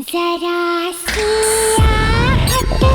जरा सी आहट होती है।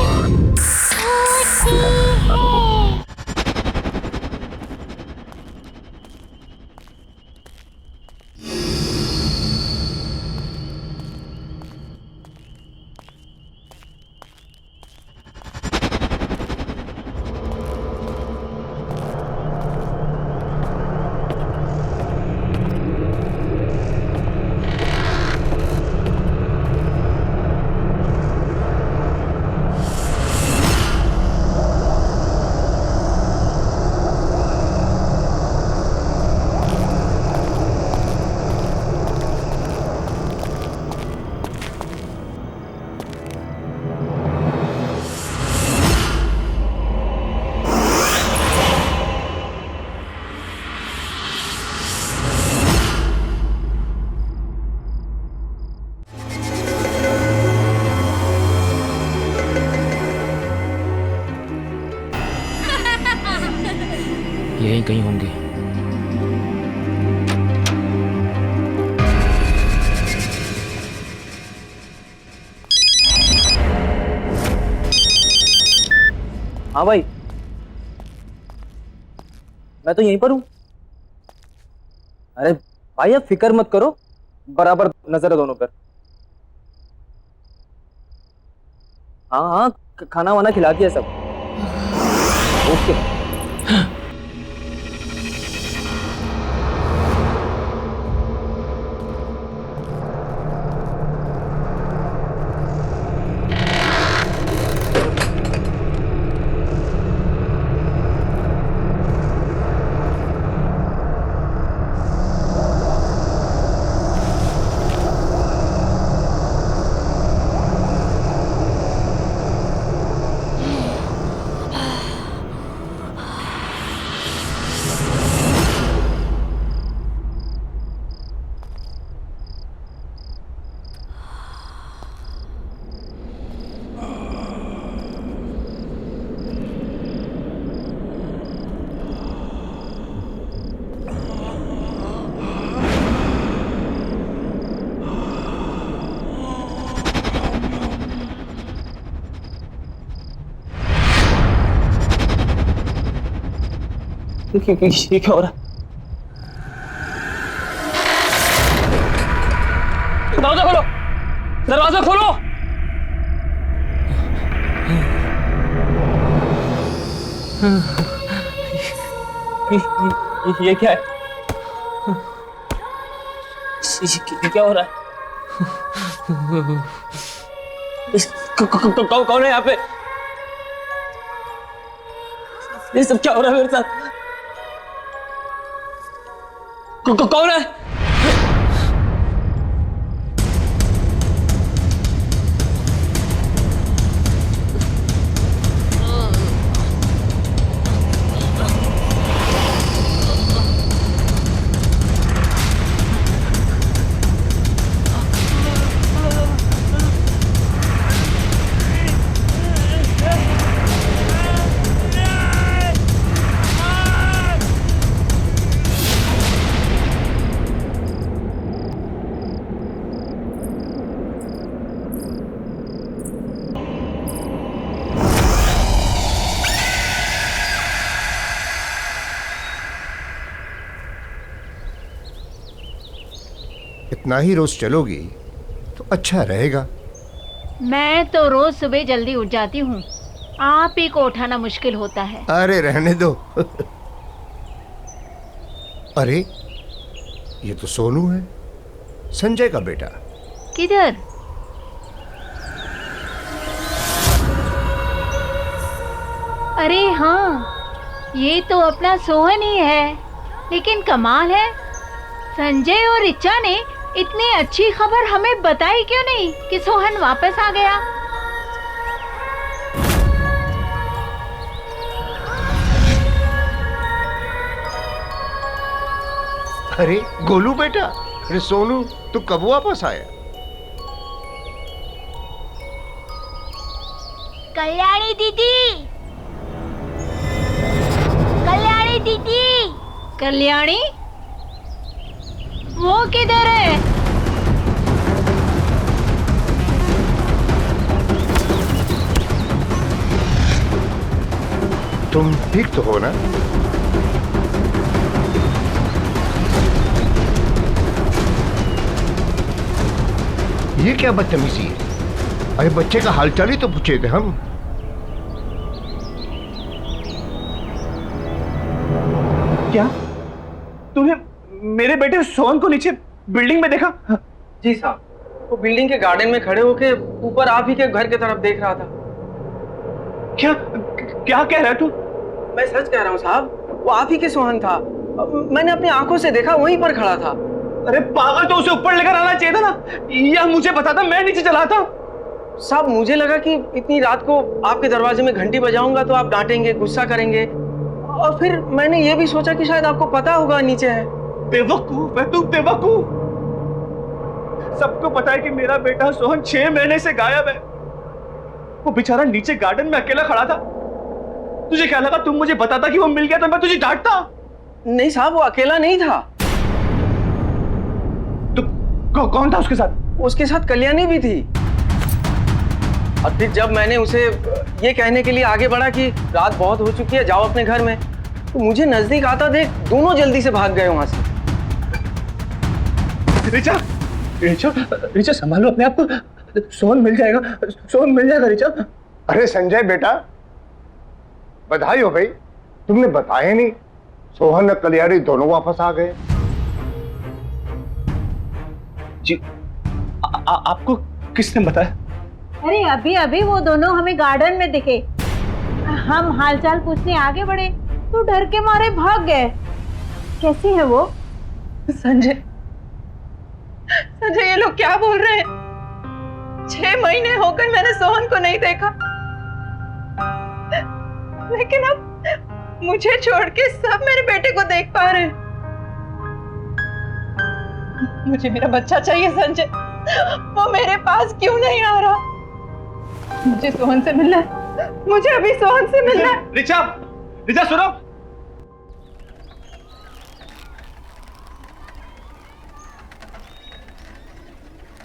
यहीं कहीं होंगे। हाँ भाई, मैं तो यहीं पर हूँ। अरे भाई आप फिक्र मत करो, बराबर नजर है दोनों पर। हाँ हाँ, खाना वाना खिला दिया सब। ओके। ये क्या हो रहा है? दरवाजा खोलो, दरवाजा खोलो। ये क्या है? ये क्या हो रहा है? कौन है यहाँ पे? ये सब क्या हो रहा है मेरे साथ? कौन है? इतना ही रोज चलोगी तो अच्छा रहेगा। मैं तो रोज सुबह जल्दी उठ जाती हूँ, आप ही को उठाना मुश्किल होता है। अरे रहने दो। अरे ये तो सोनू है, संजय का बेटा। किधर? अरे हाँ, ये तो अपना सोहन ही है। लेकिन कमाल है, संजय और रिचा ने इतनी अच्छी खबर हमें बताई क्यों नहीं कि सोहन वापस आ गया। अरे गोलू बेटा, अरे सोनू तू कब वापस आया? कल्याणी दीदी, कल्याणी दीदी। कल्याणी? वो किधर है? तुम ठीक तो हो ना? ये क्या बदतमीजी है? अरे बच्चे का हालचाल ही तो पूछे थे हम। क्या तूने मेरे बेटे सोहन को नीचे बिल्डिंग में देखा? जी साहब, वो बिल्डिंग के गार्डन में खड़े होके ऊपर आप ही के घर की तरफ देख रहा था। क्या क्या कह रहा है तू? मैं सच कह रहा हूँ साहब, वो आप ही के सोहन था। मैंने अपनी आंखों से देखा, वहीं पर खड़ा था। अरे पागल, तो उसे ऊपर लेकर आना चाहिए था ना, या मुझे बताता, मैं नीचे चला था। साहब मुझे लगा कि इतनी रात को आपके दरवाजे में घंटी बजाऊंगा तो आप डांटेंगे, गुस्सा करेंगे, और फिर मैंने ये भी सोचा कि शायद आपको पता होगा नीचे है। बेवकूफ है तू, बेवकूफ। सबको पता है कि मेरा बेटा सोहन 6 महीने से गायब है। वो बेचारा नीचे गार्डन में अकेला खड़ा था। तुझे क्या लगा तुम मुझे बताता कि वो मिल गया तो मैं तुझे डांटता? नहीं साहब, वो अकेला नहीं था। तो कौन था उसके साथ? उसके साथ कल्याणी भी थी। और फिर जब मैंने उसे ये कहने के लिए आगे बढ़ा कि रात बहुत हो चुकी है, जाओ अपने घर में, तो मुझे नजदीक आता देख दोनों जल्दी से भाग गए वहां से। रिचा, रिचा, रिचा संभालो अपने आप को। सोहन मिल जाएगा, सोहन मिल जाएगा रिचा। अरे संजय बेटा, बधाई हो भाई, तुमने बताया नहीं। सोहन और कल्याणी दोनों वापस आ गए। जी, आपको किसने बताया? अरे अभी अभी वो दोनों हमें गार्डन में दिखे। हम हालचाल पूछने आगे बढ़े तो डर के मारे भाग गए। कैसी है वो? संजय, संजय ये लोग क्या बोल रहे हैं? 6 महीने हो गए मैंने सोहन को नहीं देखा, लेकिन अब मुझे छोड़ के सब मेरे बेटे को देख पा रहे हैं। मुझे मेरा बच्चा चाहिए संजय, वो मेरे पास क्यों नहीं आ रहा? मुझे सोहन से मिलना है, मुझे अभी सोहन से मिलना है। रिचा, रिचा सुनो।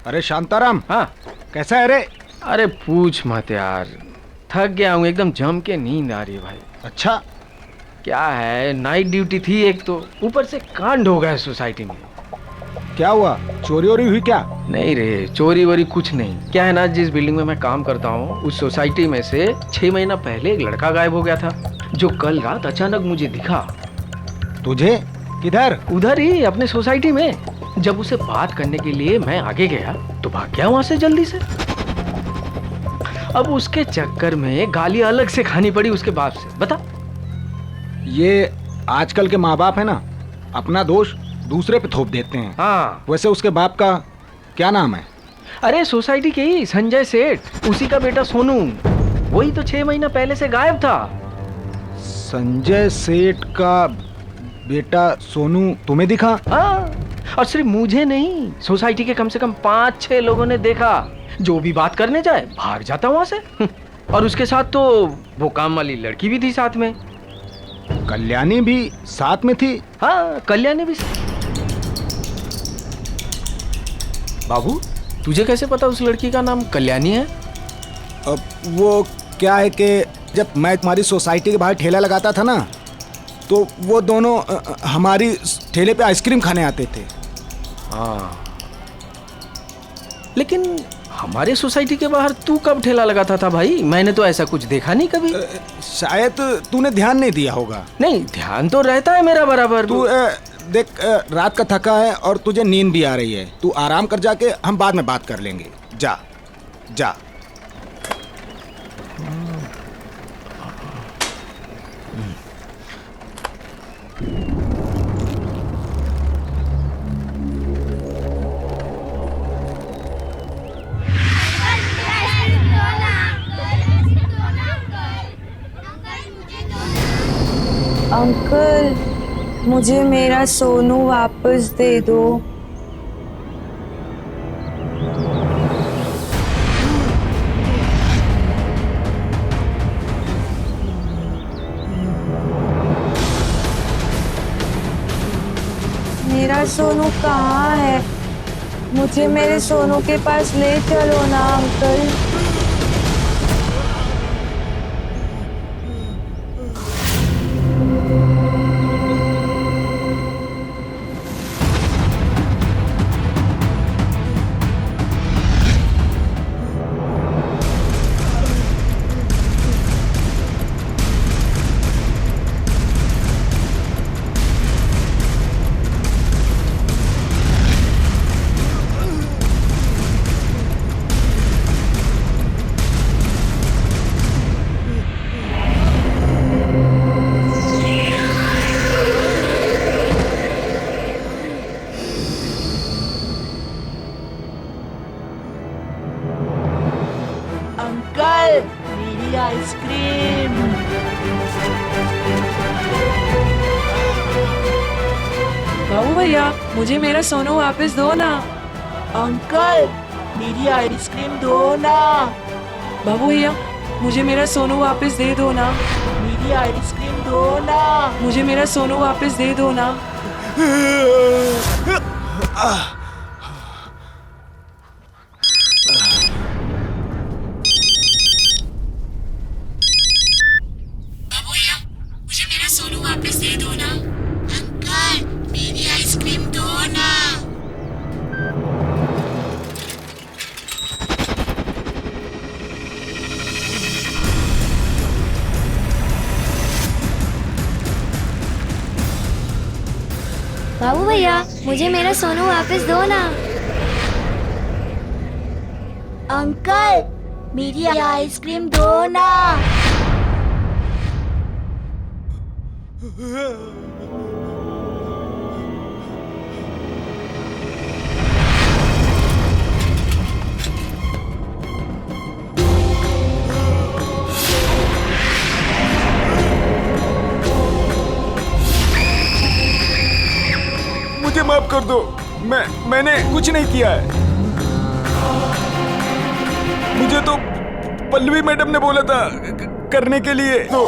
अरे शांताराम, हाँ कैसा है रे? अरे पूछ मत यार, थक गया हूँ एकदम, जम के नींद आ रही है भाई। अच्छा, क्या है, नाइट ड्यूटी थी एक तो, ऊपर से कांड हो गया है सोसाइटी में। क्या हुआ? चोरी वोरी हुई क्या? नहीं रे, चोरी वोरी कुछ नहीं। क्या है ना, जिस बिल्डिंग में मैं काम करता हूँ उस सोसाइटी में से 6 महीना पहले एक लड़का गायब हो गया था, जो कल रात अचानक मुझे दिखा। तुझे? किधर? उधर ही अपने सोसाइटी में। जब उसे बात करने के लिए मैं आगे गया तो भाग गया वहां से जल्दी से। अब उसके चक्कर में गाली अलग से खानी पड़ी उसके बाप से। बता। ये आजकल के माँ बाप है ना, अपना दोष दूसरे पे थोप देते हैं। हाँ। वैसे उसके बाप का क्या नाम है? अरे सोसाइटी के ही संजय सेठ, उसी का बेटा सोनू। वही तो 6 महीना पहले से गायब था। संजय सेठ का बेटा सोनू तुम्हें दिखा? हाँ, और सिर्फ मुझे नहीं, सोसाइटी के कम से कम 5-6 लोगों ने देखा। जो भी बात करने जाए भाग जाता वहां से। और उसके साथ तो वो काम वाली लड़की भी थी साथ में। कल्याणी भी साथ में थी? हाँ, कल्याणी भी। बाबू, तुझे कैसे पता उस लड़की का नाम कल्याणी है? अब वो क्या है कि जब मैं तुम्हारी सोसाइटी के बाहर ठेला लगाता था ना, तो वो दोनों हमारी ठेले पे आइसक्रीम खाने आते थे। हाँ, लेकिन हमारे सोसाइटी के बाहर तू कब ठेला लगाता था भाई? मैंने तो ऐसा कुछ देखा नहीं कभी। शायद तूने ध्यान नहीं दिया होगा। नहीं, ध्यान तो रहता है मेरा बराबर। तू देख, रात का थका है और तुझे नींद भी आ रही है। तू आराम कर, जाके हम बाद में बात कर लेंगे। जा जा। अंकल, मुझे मेरा सोनू वापस दे दो। मेरा सोनू कहाँ है? मुझे मेरे सोनू के पास ले चलो ना अंकल। आइसक्रीम। बाबू भैया, मुझे मेरा सोनू वापस दो ना। अंकल, मेरी आइसक्रीम दो ना। बाबू भैया, मुझे मेरा सोनू वापस दे दो ना। मेरी आइसक्रीम दो ना। मुझे मेरा सोनू वापस दे दो ना। बाबू भैया, मुझे मेरा सोनू वापस दे दो ना। अंकल, मेरी आइसक्रीम दो ना। बाबू भैया, मुझे मेरा सोनू वापस दो ना। अंकल, मेरी आइसक्रीम दो ना। मुझे माफ कर दो, मैंने कुछ नहीं किया है। मुझे तो पल्लवी मैडम ने बोला था करने के लिए। तो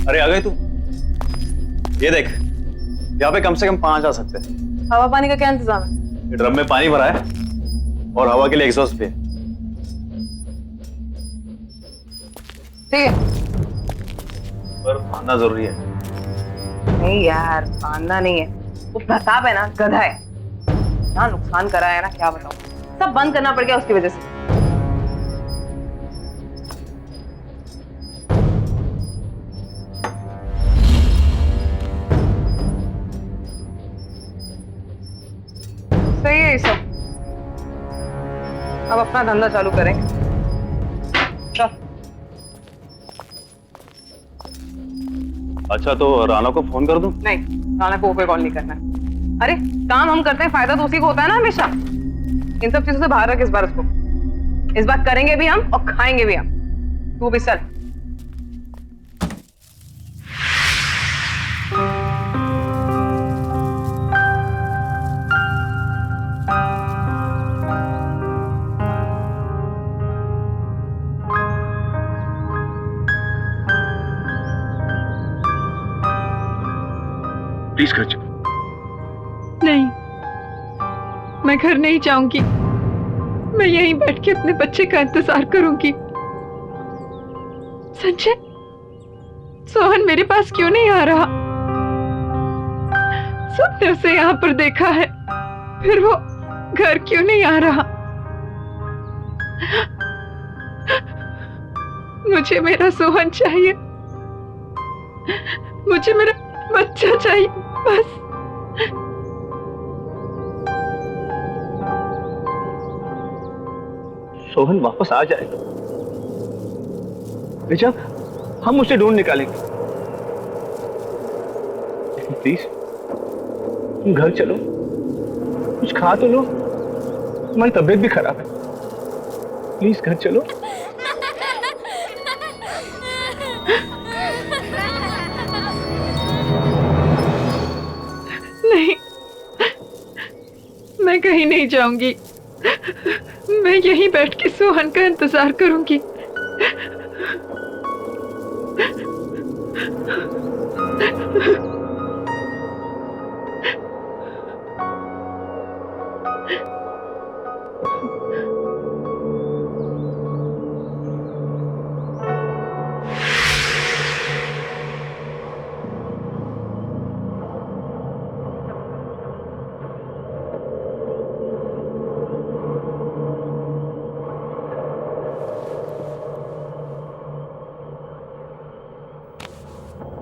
अरे आ गए तू? ये देख, यहाँ पे कम से कम 5 आ सकते हैं। हवा पानी का क्या इंतजाम है? ये ड्रम में पानी भरा है और हवा के लिए एग्जॉस्ट भी है। ठीक है। पर फांदना जरूरी है। नहीं यार, फांदना नहीं है, वो प्रताप है ना, गधा है। ना नुकसान करा है ना, क्या बताऊं। सब बंद करना पड़ गया उसकी वजह से। सही है ये सब। अब अपना धंधा चालू करें। चल। अच्छा, तो राना को फोन कर दूं? नहीं, राना को कोई कॉल नहीं करना है। अरे काम हम करते हैं, फायदा तो उसी को होता है ना हमेशा। इन सब चीजों से बाहर रख इस बार उसको। इस बार करेंगे भी हम और खाएंगे भी हम। तू भी चल। प्लीज कर चुप। नहीं, मैं घर नहीं जाऊंगी। मैं यहीं बैठ के अपने बच्चे का इंतजार करूंगी। संजय, सोहन मेरे पास क्यों नहीं आ रहा? सबने उसे यहाँ पर देखा है, फिर वो घर क्यों नहीं आ रहा? मुझे मेरा सोहन चाहिए। मुझे मेरा बच्चा चाहिए, बस। सोहन वापस आ जाएगा बेचा, हम उसे ढूंढ निकालेंगे। लेकिन प्लीज तुम घर चलो, कुछ खा तो लो। तुम्हारी तबीयत भी खराब है। प्लीज घर चलो। नहीं, मैं कहीं नहीं जाऊंगी। मैं यहीं बैठ के सोहन का इंतजार करूंगी।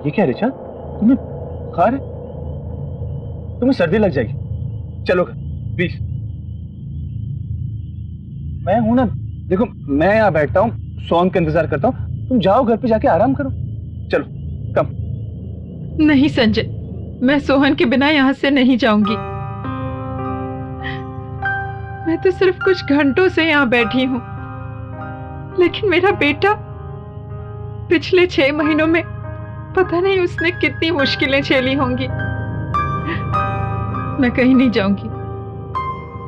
ये क्या रिचा, तुम्हें बुखार है? तुम्हें सर्दी लग जाएगी, चलो प्लीज। मैं हूं ना, देखो मैं यहाँ बैठता हूँ, सोहन का इंतजार करता हूँ, तुम जाओ घर पे जाके आराम करो, चलो कम। नहीं संजय, मैं सोहन के बिना यहाँ से नहीं जाऊंगी। मैं तो सिर्फ कुछ घंटों से यहाँ बैठी हूँ, लेकिन मेरा बेटा पिछले 6 महीनों में पता नहीं उसने कितनी मुश्किलें झेली होंगी। मैं कहीं नहीं जाऊंगी,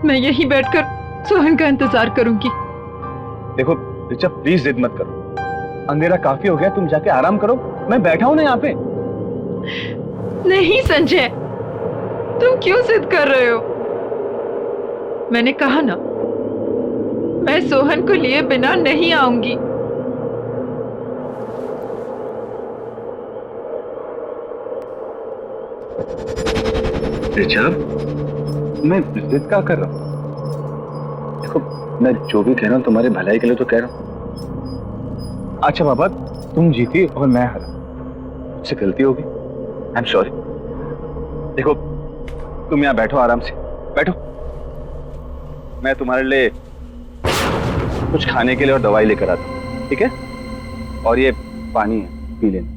मैं यहीं बैठकर सोहन का इंतजार करूंगी। देखो रिचा प्लीज जिद मत करो, अंधेरा काफी हो गया, तुम जाके आराम करो, मैं बैठा हूं ना यहाँ पे। नहीं संजय, तुम क्यों जिद कर रहे हो? मैंने कहा ना, मैं सोहन को लिए बिना नहीं आऊंगी। रिचा, मैं जिद क्या कर रहा हूँ? देखो मैं जो भी कह रहा हूँ तुम्हारे भलाई के लिए तो कह रहा हूँ। अच्छा बाबा, तुम जीती और मैं हारा, मुझसे गलती होगी, आई एम सॉरी। देखो तुम यहाँ बैठो, आराम से बैठो, मैं तुम्हारे लिए कुछ खाने के लिए और दवाई लेकर आता हूँ, ठीक है? और ये पानी है, पी लेना।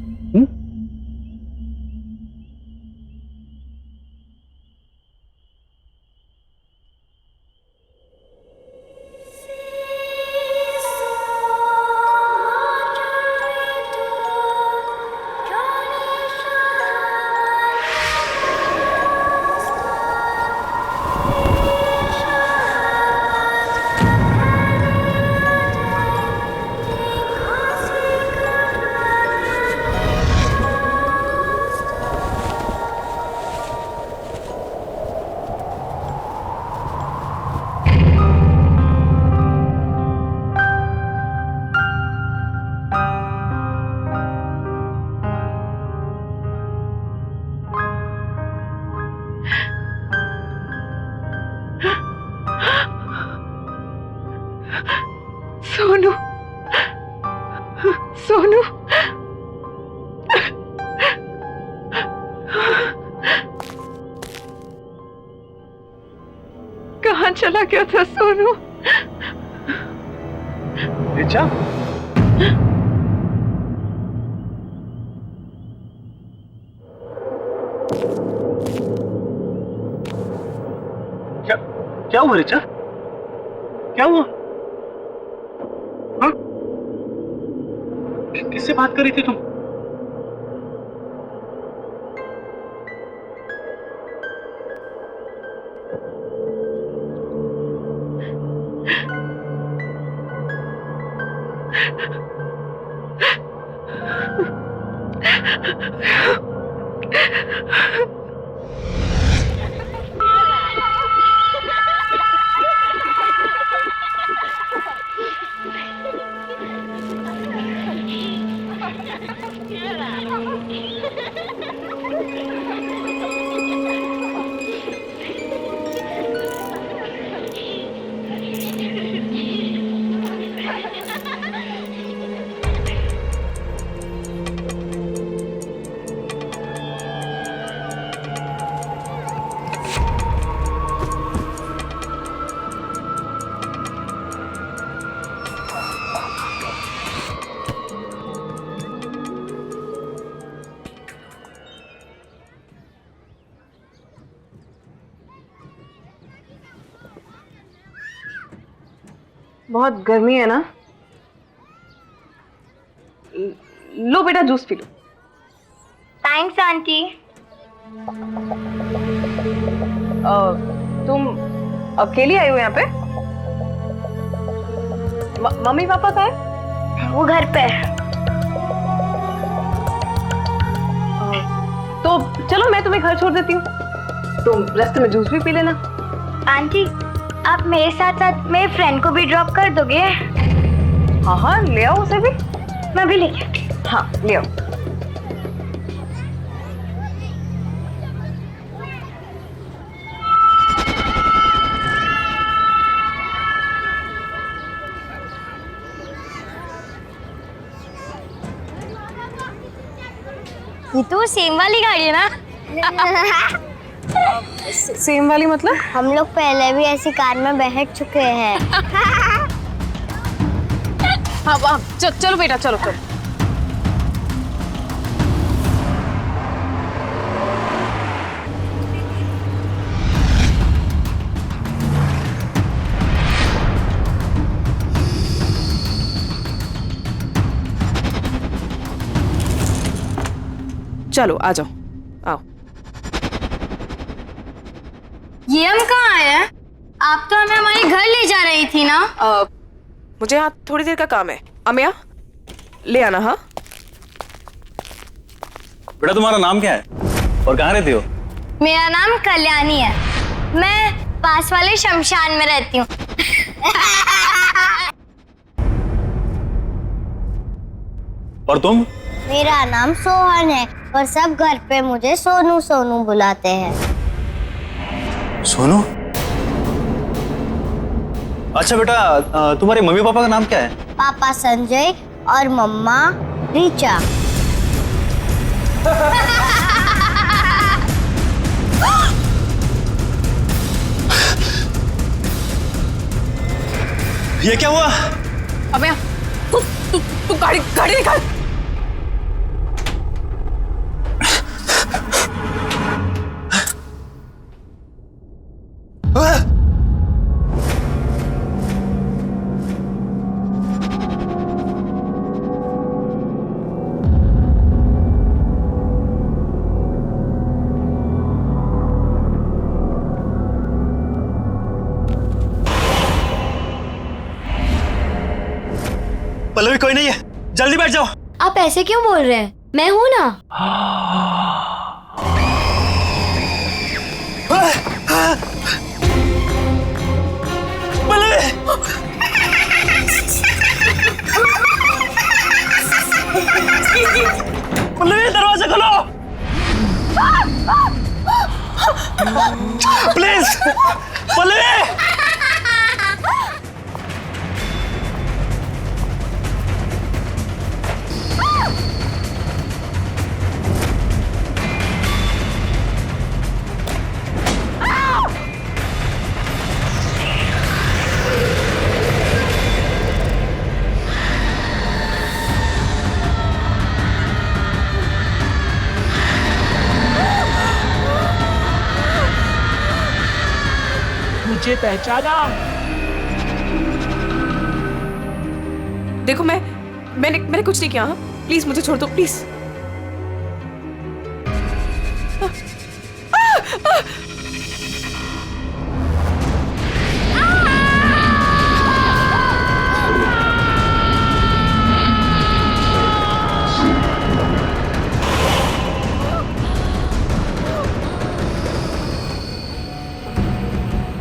सोनू, सोनू, कहाँ चला गया था सोनू? रिचा, क्या हुआ रिचा? क्या हुआ? हाँ? किससे बात कर रही थी तुम? बहुत गर्मी है ना? लो बेटा जूस पी लो। Thanks aunty. तुम अकेली आई हो यहाँ पे? मम्मी पापा कहाँ है? वो घर पे। तो चलो मैं तुम्हें घर छोड़ देती हूँ, तुम रास्ते में जूस भी पी लेना। आंटी, आप मेरे साथ साथ मेरे फ्रेंड को भी ड्रॉप कर दोगे? हाँ हाँ, ले आओ उसे भी। मैं भी लेके आती हूँ। हाँ ले आओ। ये तो सेम वाली गाड़ी है ना? सेम वाली मतलब? हम लोग पहले भी ऐसी कार में बैठ चुके हैं। हाँ चलो बेटा चलो चलो। चलो आ जाओ, आओ। ये हम कहाँ आए हैं? आप तो हमें हमारे घर ले जा रही थी ना? मुझे यहाँ थोड़ी देर का काम है। अमिया ले आना। हाँ बेटा तुम्हारा नाम क्या है और कहाँ रहती हो? मेरा नाम कल्याणी है, मैं पास वाले शमशान में रहती हूँ। और तुम? मेरा नाम सोहन है और सब घर पे मुझे सोनू सोनू बुलाते हैं। सोनू? अच्छा बेटा, तुम्हारे मम्मी पापा का नाम क्या है? पापा संजय और मम्मा रीचा। ये क्या हुआ? अबे तू गाड़ी निकाल। पल्लवी कोई नहीं है, जल्दी बैठ जाओ। आप ऐसे क्यों बोल रहे हैं? मैं हूं ना। पल्लवी! पल्लवी दरवाजा खोलो प्लीज। पल्लवी! मुझे पहचाना? देखो मैंने कुछ नहीं किया। हाँ प्लीज मुझे छोड़ दो प्लीज।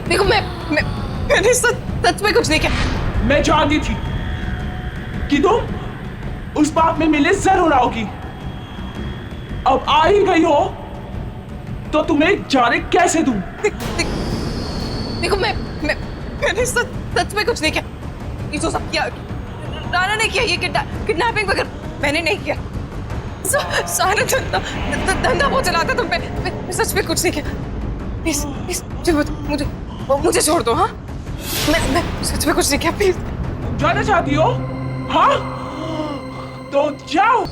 देखो मैंने सच में कुछ नहीं किया। मैं जानती थी कि तुम उस बात में मिले जरूर आओगी। अब आ ही गई हो तो तुम्हें जाने कैसे दूं? देखो मैंने सच में कुछ नहीं किया। ये जो सब किया राना ने किया, ये किडनैपिंग वगैरह मैंने नहीं किया। सारा धंधा वो चलाता तो मैं सच में कुछ नहीं किया। प्लीज मुझे छोड़ दो। हाँ मैं सच में कुछ नहीं किया। प्लीज। जाना चाहती हो? हाँ तो जाओ।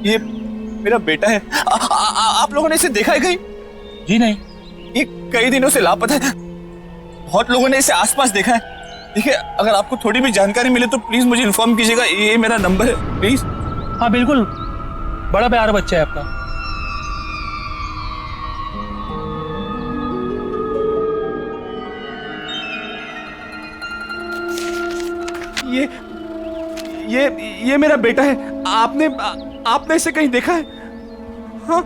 ये मेरा बेटा है। आप लोगों ने इसे देखा है कहीं? जी नहीं। ये कई दिनों से लापता है। बहुत लोगों ने इसे आसपास देखा है। देखिए, अगर आपको थोड़ी भी जानकारी मिले तो प्लीज मुझे इन्फॉर्म कीजिएगा। ये मेरा नंबर है, प्लीज। हाँ बिल्कुल, बड़ा प्यारा बच्चा है आपका। ये मेरा बेटा है। आपने इसे कहीं देखा है? हाँ?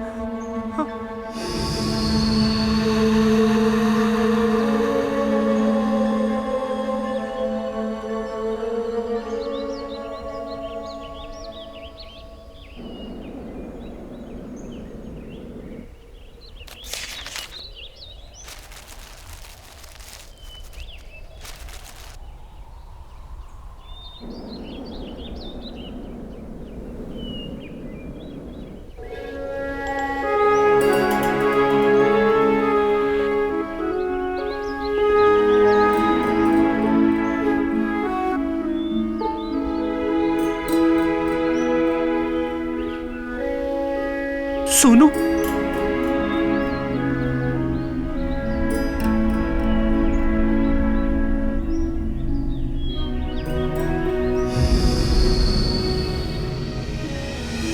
सोनू,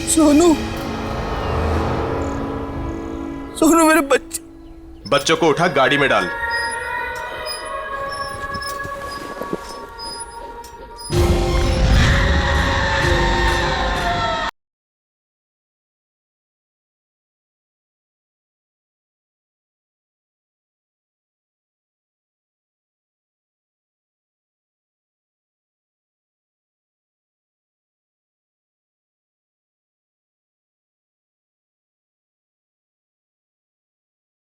सोनू, सोनू मेरे बच्चों को उठा गाड़ी में डाल।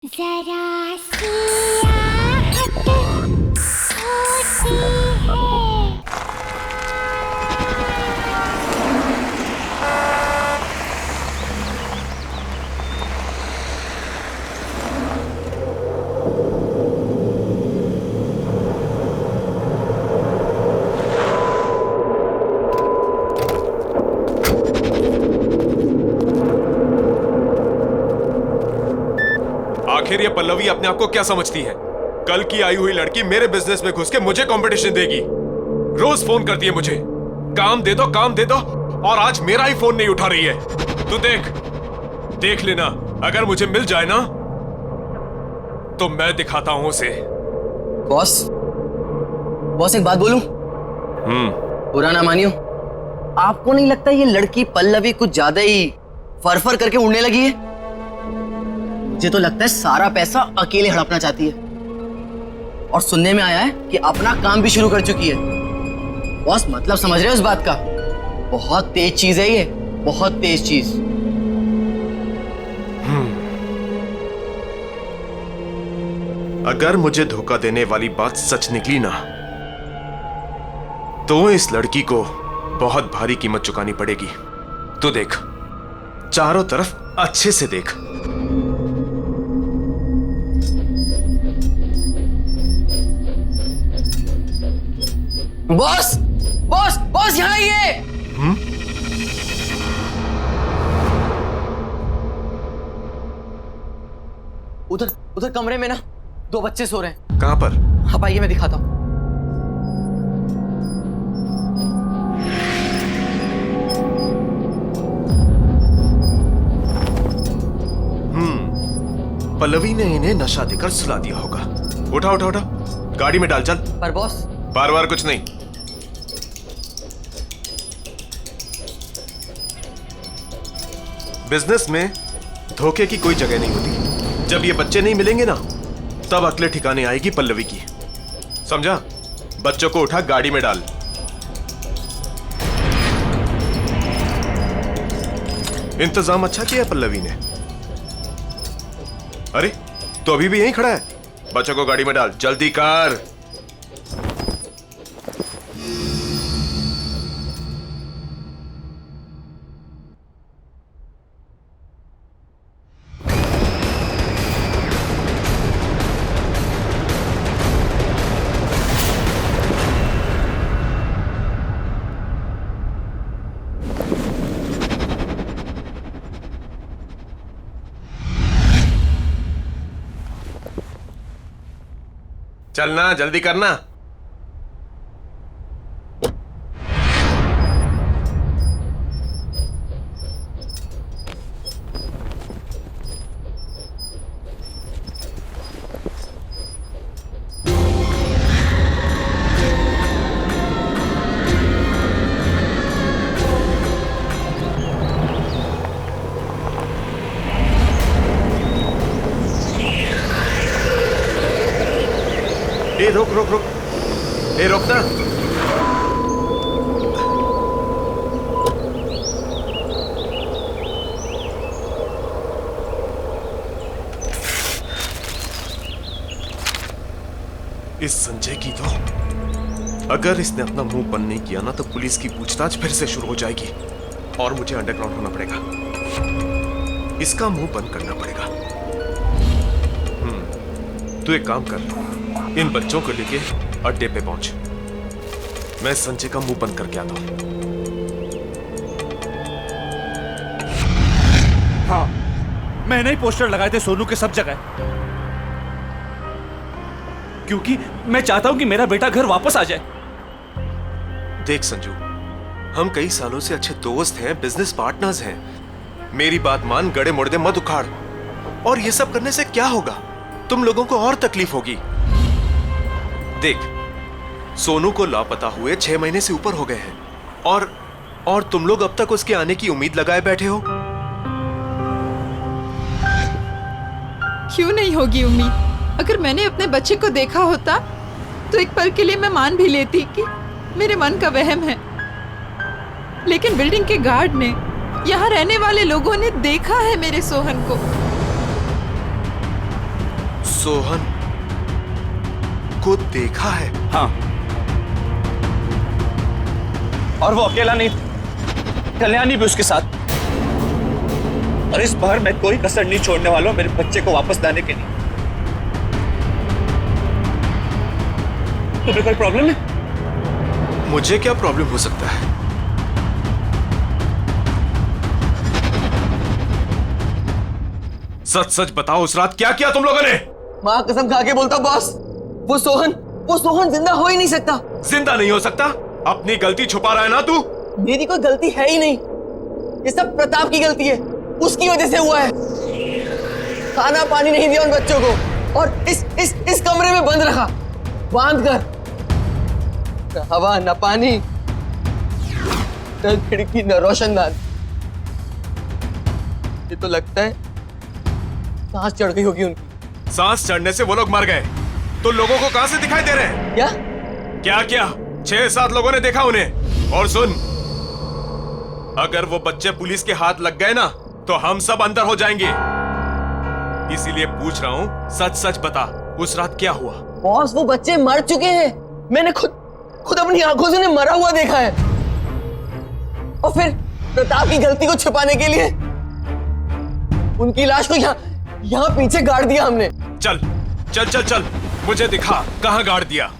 जरा सी आहट होती है। आखिर ये पल्लवी अपने आप को क्या समझती है? कल की आई हुई लड़की मेरे बिजनेस में घुस के मुझे कंपटीशन देगी। रोज फोन करती है मुझे, काम दे दो काम दे दो, और आज मेरा ही फोन नहीं उठा रही है। तू देख लेना, अगर मुझे मिल जाए ना तो मैं दिखाता हूं उसे। बॉस एक बात बोलूं? बुरा ना मानियो, आपको नहीं लगता ये लड़की पल्लवी कुछ ज्यादा ही फरफर करके उड़ने लगी है? मुझे तो लगता है सारा पैसा अकेले हड़पना चाहती है, और सुनने में आया है कि अपना काम भी शुरू कर चुकी है। बॉस मतलब समझ रहे हो इस बात का? बहुत तेज चीज है ये, बहुत तेज चीज। अगर मुझे धोखा देने वाली बात सच निकली ना तो इस लड़की को बहुत भारी कीमत चुकानी पड़ेगी। तो देख, चारों तरफ अच्छे से देख। बॉस बॉस बॉस यहाँ आइए। उधर उधर कमरे में ना 2 बच्चे सो रहे हैं। कहां पर? आप आइए, मैं दिखाता हूं। पल्लवी ने इन्हें नशा देकर सुला दिया होगा। उठा उठा उठा, गाड़ी में डाल, चल। पर बॉस, बार बार कुछ नहीं। बिजनेस में धोखे की कोई जगह नहीं होती। जब ये बच्चे नहीं मिलेंगे ना, तब अगले ठिकाने आएगी पल्लवी की। समझा? बच्चों को उठा गाड़ी में डाल। इंतजाम अच्छा किया पल्लवी ने। अरे, तो अभी भी यहीं खड़ा है? बच्चों को गाड़ी में डाल, जल्दी कर। चलना, जल्दी करना। रुक रुक रुक, रुक ना। इस संजय की तो, अगर इसने अपना मुंह बंद नहीं किया ना तो पुलिस की पूछताछ फिर से शुरू हो जाएगी और मुझे अंडरग्राउंड होना पड़ेगा। इसका मुंह बंद करना पड़ेगा। तू एक काम कर, इन बच्चों को लेके अड्डे पे पहुंच। मैं संजय का मुंह बंद करके आता हूं। हाँ, मैंने ही पोस्टर लगाए थे सोनू के सब जगह, क्योंकि मैं चाहता हूं कि मेरा बेटा घर वापस आ जाए। देख संजू, हम कई सालों से अच्छे दोस्त हैं, बिजनेस पार्टनर्स हैं। मेरी बात मान, गड़े मुड़दे मत उखाड़। और ये सब करने से क्या होगा? तुम लोगों को और तकलीफ होगी। देख, सोनू को लापता हुए 6 महीने से ऊपर हो गए हैं और तुम लोग अब तक उसके आने की उम्मीद लगाए बैठे हो। क्यों नहीं होगी उम्मीद? अगर मैंने अपने बच्चे को देखा होता तो एक पल के लिए मैं मान भी लेती कि मेरे मन का वहम है। लेकिन बिल्डिंग के गार्ड ने, यहाँ रहने वाले लोगों ने देखा है मेरे सोहन को। सोहन को देखा है? हाँ, और वो अकेला नहीं था, कल्याणी भी उसके साथ। और इस बार मैं कोई कसर नहीं छोड़ने वाला हूं मेरे बच्चे को वापस लाने के लिए। तुम्हें कोई प्रॉब्लम है? मुझे क्या प्रॉब्लम हो सकता है? सच सच बताओ, उस रात क्या किया तुम लोगों ने? माँ कसम खा के बोलता बॉस, वो सोहन जिंदा हो ही नहीं सकता। जिंदा नहीं हो सकता? अपनी गलती छुपा रहा है ना तू? मेरी कोई गलती है ही नहीं, ये सब प्रताप की गलती है, उसकी वजह से हुआ है। खाना पानी नहीं दिया उन बच्चों को और इस कमरे में बंद रखा, बांध कर। न हवा न पानी, न खिड़की न रोशनदान। ये तो लगता है सांस चढ़ गई होगी उनकी। सांस चढ़ने से वो लोग मर गए तो लोगों को कहां से दिखाई दे रहे हैं? क्या 6-7 लोगों ने देखा उन्हें। और सुन, अगर वो बच्चे पुलिस के हाथ लग गए ना तो हम सब अंदर हो जाएंगे। इसीलिए पूछ रहा हूं, सच सच बता, उस रात क्या हुआ? बॉस, वो बच्चे मर चुके हैं। मैंने खुद अपनी आंखों से उन्हें मरा हुआ देखा है। और फिर प्रताप की गलती को छुपाने के लिए उनकी लाश को यहाँ पीछे गाड़ दिया हमने। चल चल चल चल, मुझे दिखा कहां गाड़ दिया।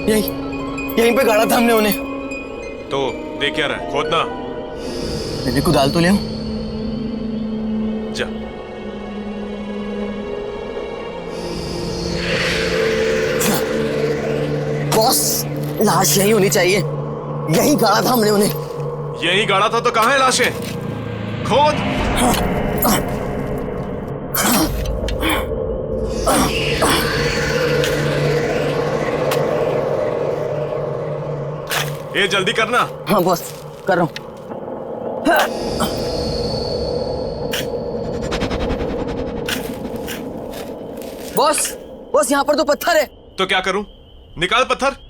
यहीं पे गाड़ा था हमने उन्हें। तो देख क्या रहा है, खोदना। मैंने कुदाल तो ले आऊं? जा। बॉस, लाश यही होनी चाहिए। यही गाड़ा था हमने उन्हें। यही गाड़ा था तो कहां है लाशें? खोद। ये जल्दी करना। हाँ बॉस, कर रहा हूं। बॉस, यहाँ पर तो पत्थर है। तो क्या करूं? निकाल पत्थर।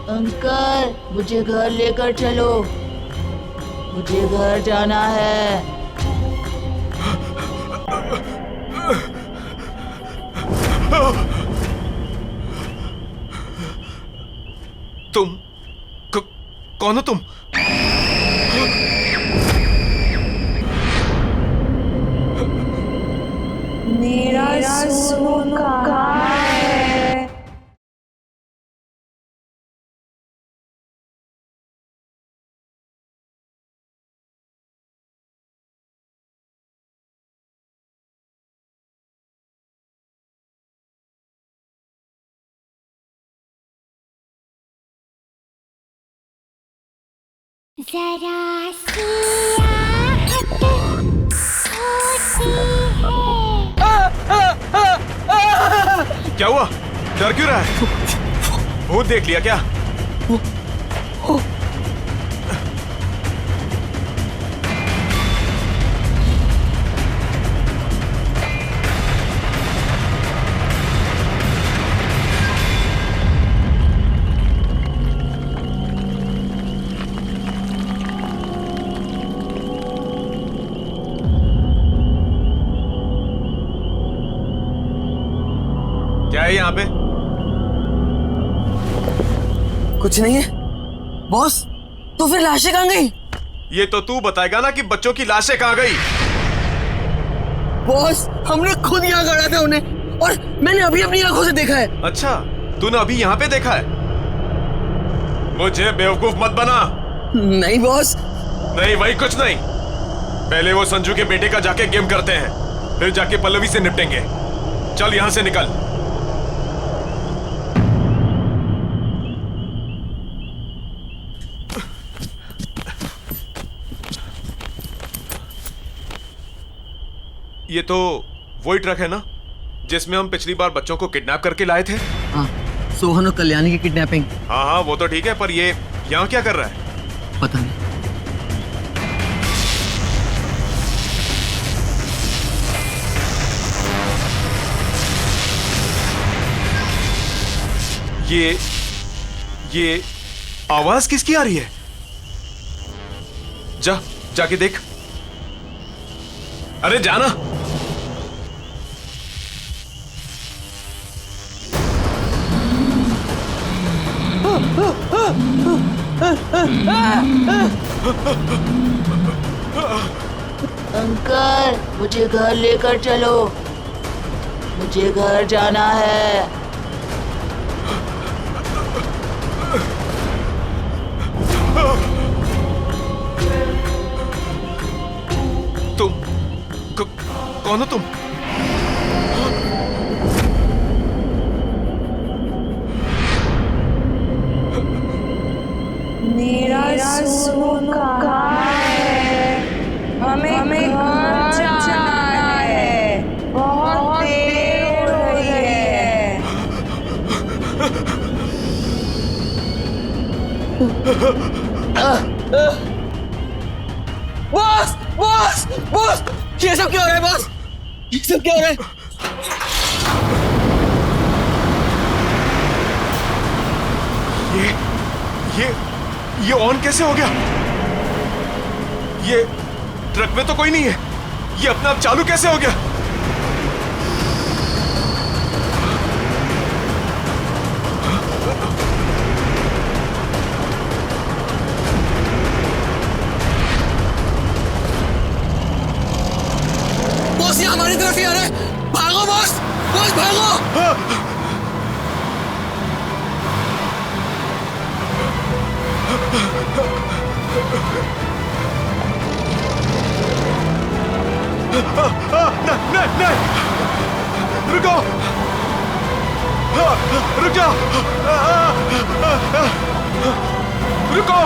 अंकल, मुझे घर लेकर चलो, मुझे घर जाना है। तुम कौन हो तुम? मेरा सोनू कहाँ है? जरा सी आहट होती है। क्या हुआ? डर क्यों रहा है? भूत देख लिया क्या? क्या है यहाँ पे? कुछ नहीं है बॉस। तो फिर लाशें कहाँ गई? ये तो तू बताएगा ना कि बच्चों की लाशें कहाँ गई। बॉस हमने खुद यहाँ गाड़ा था उन्हें, और मैंने अभी अपनी आंखों से देखा है। अच्छा, तूने अभी यहाँ पे देखा है? मुझे बेवकूफ मत बना। नहीं बॉस। नहीं वही कुछ नहीं। पहले वो संजू के बेटे का जाके गेम करते हैं, फिर जाके पल्लवी से निपटेंगे। चल यहाँ से निकल। ये तो वही ट्रक है ना जिसमें हम पिछली बार बच्चों को किडनैप करके लाए थे? हाँ, सोहन और कल्याणी की किडनैपिंग। हाँ हाँ वो तो ठीक है, पर ये यहाँ क्या कर रहा है? पता नहीं। ये आवाज किसकी आ रही है? जाके देख। अरे जाना। अंकल मुझे घर लेकर चलो, मुझे घर जाना है। तुम कौन हो तुम? मेरा सोनू कहाँ है? हमें घर जाना है, बहुत देर हो रही है। बॉस बॉस बॉस, ये सब क्या हो रहा है बॉस? ये सब क्या हो रहा है? ये ऑन कैसे हो गया? ये ट्रक में तो कोई नहीं है, ये अपने आप चालू कैसे हो गया? बॉस ये हमारी तरफ ही आ रहा है। भागो बॉस, बॉस भागो। नहीं, रुको, रुक जाओ, रुको।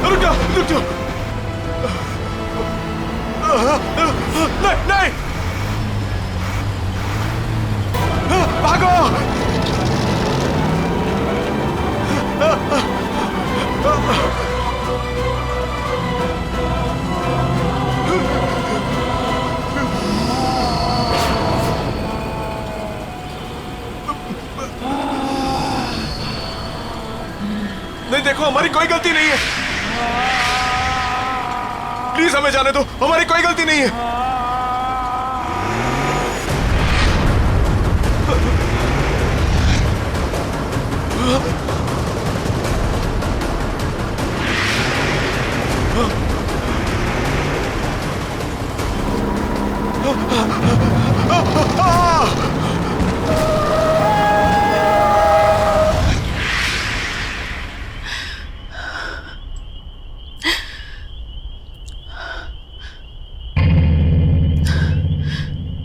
रुक जाओ, नहीं, भागो। नहीं देखो, हमारी कोई गलती नहीं है, प्लीज हमें जाने दो, हमारी कोई गलती नहीं है।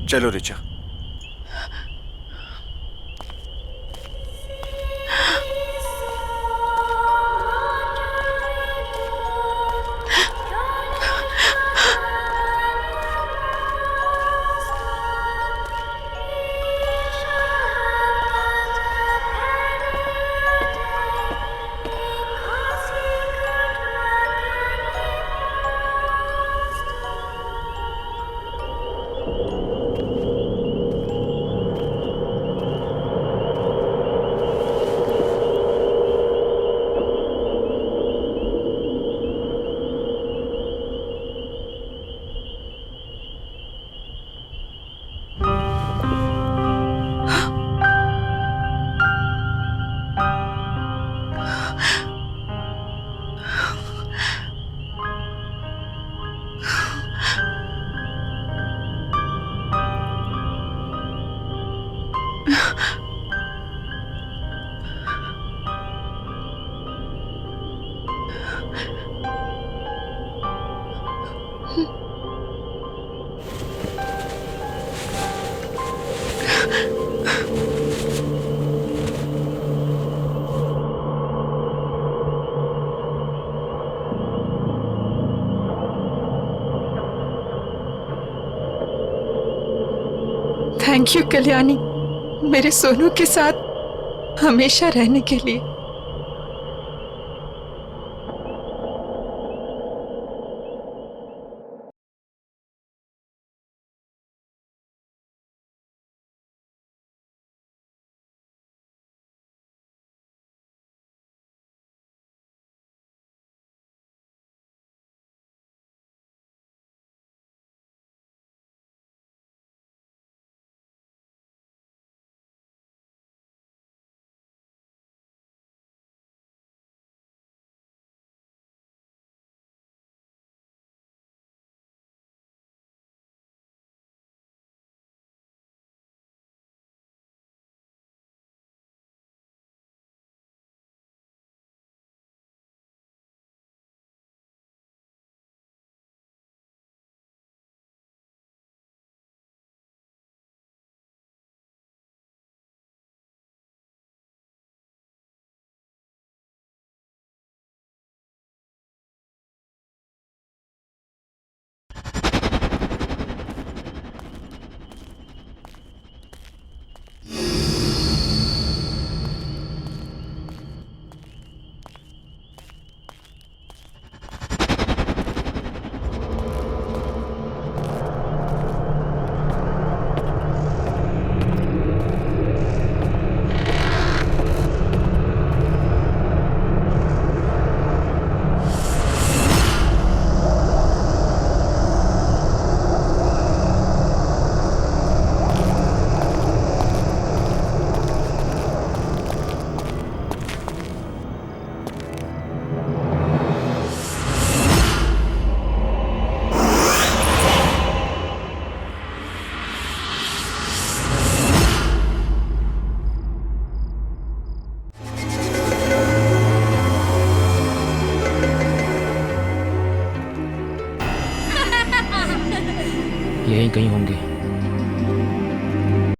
चलो रिचा। थैंक यू कल्याणी, मेरे सोनू के साथ हमेशा रहने के लिए। यहीं कहीं होंगे।